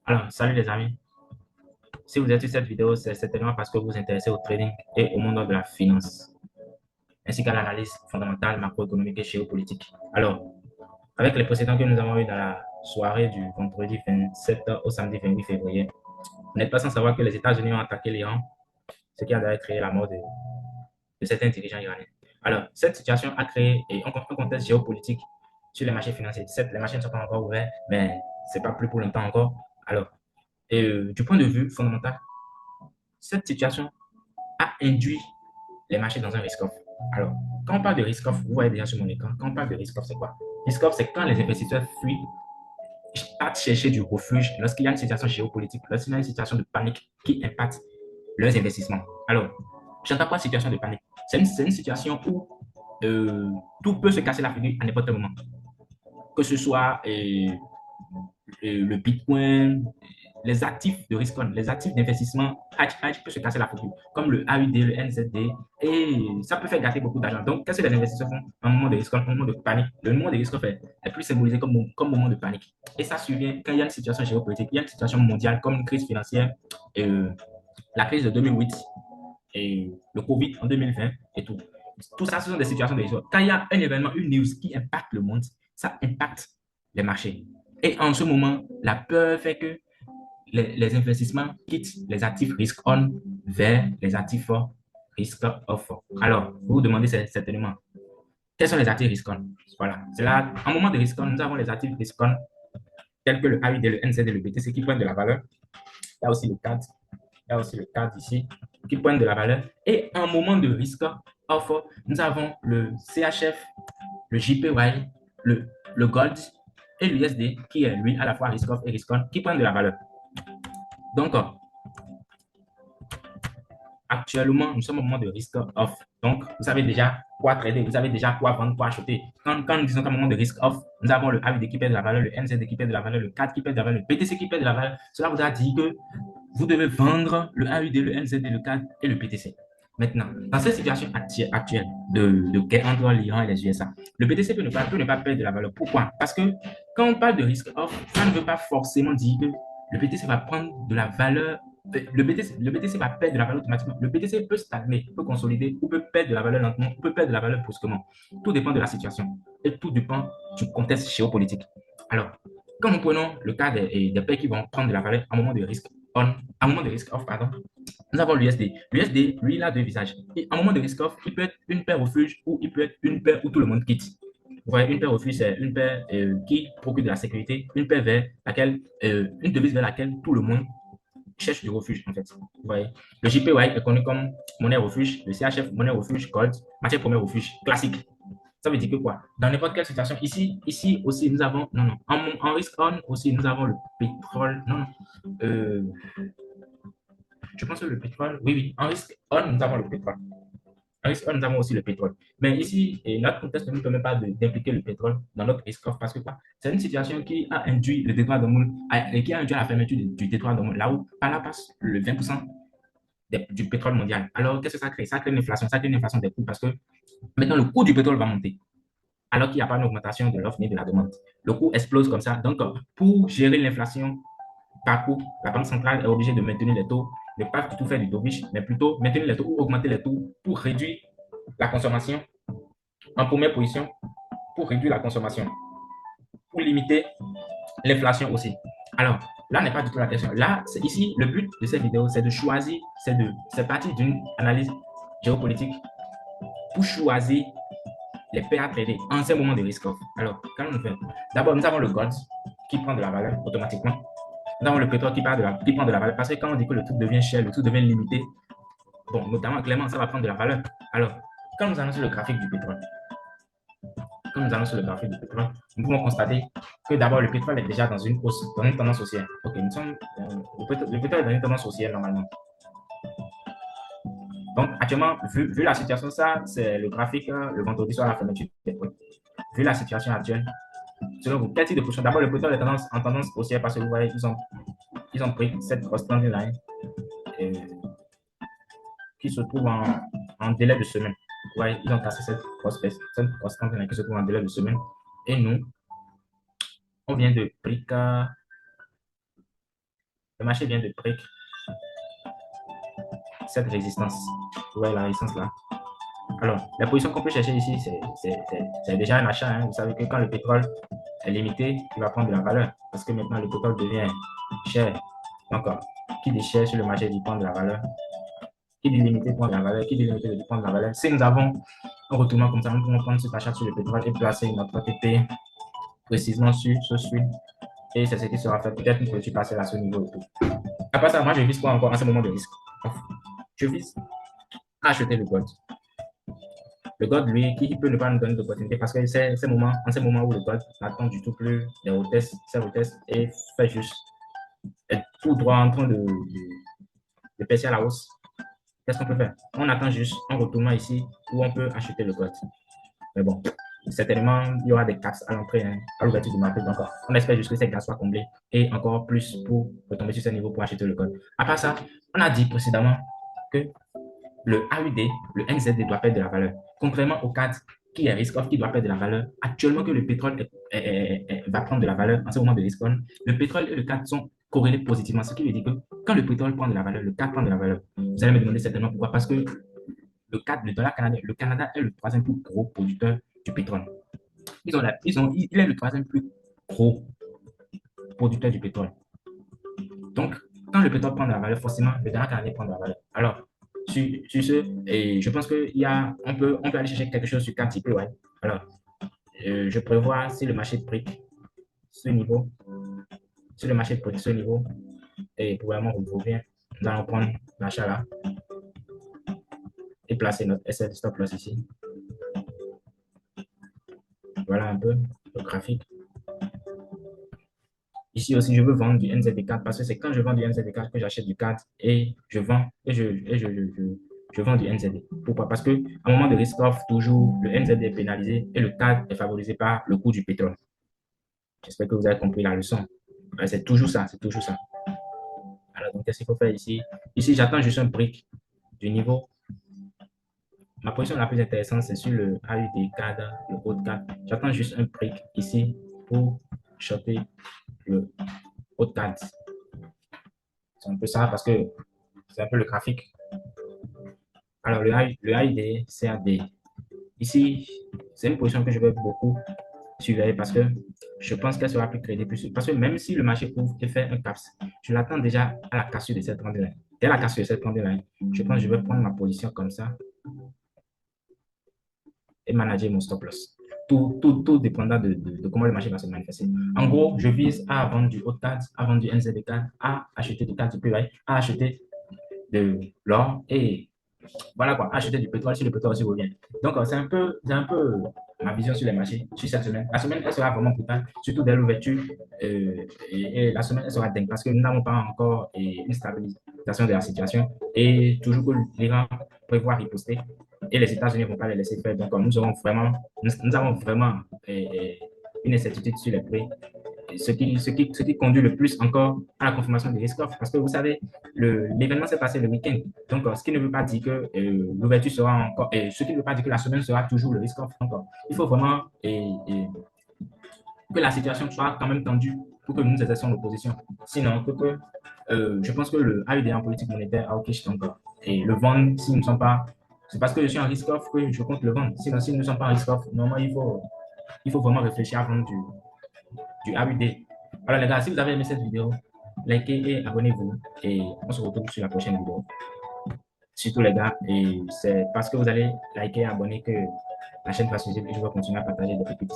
Alors, salut les amis. Si vous êtes sur cette vidéo, c'est certainement parce que vous vous intéressez au trading et au monde de la finance, ainsi qu'à l'analyse fondamentale macroéconomique et géopolitique. Alors, avec les précédents que nous avons eus dans la soirée du vendredi 27 au samedi 28 février, vous n'êtes pas sans savoir que les États-Unis ont attaqué l'Iran, ce qui a d'ailleurs créé la mort de certains dirigeants iraniens. Alors, cette situation a créé un contexte géopolitique sur les marchés financiers. Certes, les marchés ne sont pas encore ouverts, mais ce n'est pas plus pour longtemps encore. Alors, du point de vue fondamental, cette situation a induit les marchés dans un risk-off. Alors, quand on parle de risk-off, vous voyez déjà sur mon écran, quand on parle de risk-off, c'est quoi? Risk-off, c'est quand les investisseurs fuient, partent chercher du refuge lorsqu'il y a une situation géopolitique, lorsqu'il y a une situation de panique qui impacte leurs investissements. Alors, j'entends pas situation de panique. C'est une situation où tout peut se casser la figure à n'importe quel moment. Que ce soit le Bitcoin, les actifs de risk on, les actifs d'investissement hedge peut se casser la figure, comme le AUD, le NZD, et ça peut faire gâter beaucoup d'argent. Donc, qu'est-ce que les investisseurs font en moment de risk on, en moment de panique? Le moment de risk on est plus symbolisé comme moment de panique. Et ça survient quand il y a une situation géopolitique, il y a une situation mondiale comme une crise financière, euh, la crise de 2008 et le Covid en 2020 et tout. Tout ça, ce sont des situations de risque. Quand il y a un événement, une news qui impacte le monde, ça impacte les marchés. Et en ce moment, la peur fait que les investissements quittent les actifs risk-on vers les actifs risk-off. Alors, vous vous demandez certainement, quels sont les actifs risk-on? Voilà, c'est là, en moment de risk-on, nous avons les actifs risk-on tels que le AUD, le NZ et le BTC qui prennent de la valeur. Il y a aussi le CAD, il y a aussi le CAD ici qui prennent de la valeur. Et en moment de risk-off, nous avons le CHF, le JPY, le Gold et l'USD qui est lui à la fois risk-off et risk-on qui prennent de la valeur. Donc, actuellement, nous sommes au moment de risque off. Donc, vous savez déjà quoi trader, vous savez déjà quoi vendre, quoi acheter. Quand nous disons qu'à un moment de risque off, nous avons le AUD qui perd de la valeur, le NZD qui perd de la valeur, le CAD qui perd de la valeur, le BTC qui perd de la valeur. Cela voudra dire que vous devez vendre le AUD, le NZD, le CAD et le BTC. Maintenant, dans cette situation actuelle de guerre entre l'Iran et les USA, le BTC peut ne pas perdre de la valeur. Pourquoi? Parce que quand on parle de risque off, ça ne veut pas forcément dire que le BTC va prendre de la valeur. Le BTC va perdre de la valeur automatiquement. Le BTC peut stagner, peut consolider, ou peut perdre de la valeur lentement, ou peut perdre de la valeur brusquement. Tout dépend de la situation et tout dépend du contexte géopolitique. Alors, quand nous prenons le cas des pays qui vont prendre de la valeur à un moment de risque on, à un moment de risque off, pardon, nous avons l'USD. L'USD, lui, il a deux visages. Et à un moment de risque off, il peut être une paire refuge ou il peut être une paire où tout le monde quitte. Vous voyez, une paire refuge, c'est une paire qui procure de la sécurité, une paire vers laquelle, une devise vers laquelle tout le monde cherche du refuge, en fait. Vous voyez. Le JPY est connu comme monnaie refuge, le CHF, monnaie refuge, gold, matière première refuge, classique. Ça veut dire que quoi? Dans n'importe quelle situation, ici aussi, nous avons, non, non, en risque on aussi, nous avons le pétrole, non, non, je pense que le pétrole, oui, oui, en risque on, nous avons le pétrole. En risque on, nous avons aussi le pétrole. Mais ici, notre contexte ne nous permet pas d'impliquer le pétrole dans notre risque off parce que quoi? C'est une situation qui a induit le détroit d'Ormuz, qui a induit la fermeture du détroit d'Ormuz, là où par là passe le 20% du pétrole mondial. Alors, qu'est-ce que ça crée? Ça crée une inflation, ça crée une inflation des coûts parce que maintenant, le coût du pétrole va monter alors qu'il n'y a pas une augmentation de l'offre ni de la demande. Le coût explose comme ça. Donc, pour gérer l'inflation par coût, la Banque centrale est obligée de maintenir les taux, ne pas du tout faire du dovish, mais plutôt maintenir les taux ou augmenter les taux pour réduire la consommation en première position, pour réduire la consommation, pour limiter l'inflation aussi. Alors, là n'est pas du tout la question. Là, ici, le but de cette vidéo, c'est de choisir, c'est partir d'une analyse géopolitique pour choisir les paires à trader en ce moment de risque-off. Alors, quand on fait, d'abord, nous avons le gold qui prend de la valeur automatiquement. Nous avons le pétrole qui prend de la valeur parce que quand on dit que le truc devient cher, le truc devient limité, bon, notamment clairement, ça va prendre de la valeur. Alors, quand nous allons sur le graphique du pétrole, nous pouvons constater que d'abord le pétrole est déjà dans une hausse, dans une tendance haussière. Ok, le pétrole est dans une tendance haussière normalement. Donc, actuellement, vu la situation, ça, c'est le graphique le vendredi soir à la fermeture des pétrole. Vu la situation actuelle, selon vous, quel type de position? D'abord, le pétrole est en tendance haussière parce que vous voyez, ils ont pris cette grosse trend line qui se trouve en délai de semaine. Vous voyez, ils ont cassé cette grosse trend line qui se trouve en délai de semaine. Et nous, on vient de brique, le marché vient de brique cette résistance. Vous voyez la résistance là. Alors, la position qu'on peut chercher ici, c'est déjà un achat, hein. Vous savez que quand le pétrole est limité, il va prendre de la valeur parce que maintenant le pétrole devient cher. Donc, qui dit cher sur le marché dit prendre de la valeur. Qui dit limité prend de la valeur. Qui dit limité dit prendre de la valeur. Si nous avons un retournement comme ça, nous pouvons prendre cet achat sur le pétrole et placer notre TP précisément sur ce swing. Et c'est ce qui sera fait. Peut-être une petite passer à ce niveau et tout. Après ça, moi, je vise quoi encore en ce moment de risque? Je vise à acheter le gold. Le gold, lui, qui peut ne pas nous donner d'opportunité parce que c'est en ces moments où le gold n'attend du tout plus les hôtesses, ses hôtesses et fait juste être tout droit en train de percer à la hausse. Qu'est-ce qu'on peut faire? On attend juste un retournement ici où on peut acheter le gold. Mais bon, certainement, il y aura des caps à l'entrée, hein, à l'ouverture du marché. Donc, on espère juste que ces caps soient comblés et encore plus pour retomber sur ce niveau pour acheter le gold. À part ça, on a dit précédemment que le AUD, le NZD doit perdre de la valeur. Contrairement au CAD qui est risk-off, qui doit perdre de la valeur, actuellement que le pétrole va prendre de la valeur en ce moment de risk-on, le pétrole et le CAD sont corrélés positivement, ce qui veut dire que quand le pétrole prend de la valeur, le CAD prend de la valeur. Vous allez me demander certainement pourquoi. Parce que le CAD, le dollar canadien, le Canada est le troisième plus gros producteur du pétrole. Il est le troisième plus gros producteur du pétrole. Donc, quand le pétrole prend de la valeur, forcément, le dollar canadien prend de la valeur. Alors, sur ce, et je pense on peut aller chercher quelque chose sur 4 types. Ouais. Alors, je prévois si le marché de briques, ce niveau, si le marché de briques, ce niveau, et probablement vous revient, nous allons prendre l'achat là et placer notre SL stop loss ici. Voilà un peu le graphique. Ici aussi, je veux vendre du NZD4 parce que c'est quand je vends du NZD4 que j'achète du CAD et je vends et je vends du NZD. Pourquoi? Parce qu'à un moment de risk-off, toujours le NZD est pénalisé et le CAD est favorisé par le coût du pétrole. J'espère que vous avez compris la leçon. C'est toujours ça, c'est toujours ça. Alors, donc, qu'est-ce qu'il faut faire ici? Ici, j'attends juste un brick du niveau. Ma position la plus intéressante, c'est sur le AUD CAD, le haut de CAD. J'attends juste un brick ici pour choper le haut de CAD. C'est un peu ça parce que c'est un peu le graphique. Alors, le AUD, CAD. Ici, c'est une position que je vais beaucoup surveiller parce que je pense qu'elle sera plus crédible. Parce que même si le marché ouvre et fait un CAPS, je l'attends déjà à la cassure de cette trend line. Dès la cassure de cette trend line, je pense que je vais prendre ma position comme ça et manager mon stop loss. Tout dépendra de comment le marché va se manifester. En gros, je vise à vendre du haut de CAD, à vendre du NZD4, à acheter du CAD du PY, à acheter de l'or et voilà quoi, acheter du pétrole si le pétrole aussi revient. Donc, c'est un peu ma vision sur les marchés sur cette semaine. La semaine, elle sera vraiment brutale, surtout dès l'ouverture. Et la semaine, elle sera dingue parce que nous n'avons pas encore une stabilisation de la situation et toujours que l'Iran prévoit riposter et les États-Unis ne vont pas les laisser faire. Donc, nous avons vraiment une incertitude sur les prix ce qui conduit le plus encore à la confirmation des risques off. Parce que vous savez, l'événement s'est passé le week-end. Donc, ce qui ne veut pas dire que l'ouverture sera encore, ce qui ne veut pas dire que la semaine sera toujours le risque off. Donc, il faut vraiment que la situation soit quand même tendue pour que nous exercions l'opposition. Sinon, je pense que le AUD en politique monétaire a OK encore. Et le vendre, si nous ne sommes pas. C'est parce que je suis en risque off que je compte le vendre. Sinon, si nous ne sommes pas en risque off, normalement, il faut vraiment réfléchir à vendre du AUD. Alors les gars, si vous avez aimé cette vidéo, likez et abonnez-vous et on se retrouve sur la prochaine vidéo. Surtout les gars, et c'est parce que vous allez liker et abonner que la chaîne va se suivre et je vais continuer à partager des petits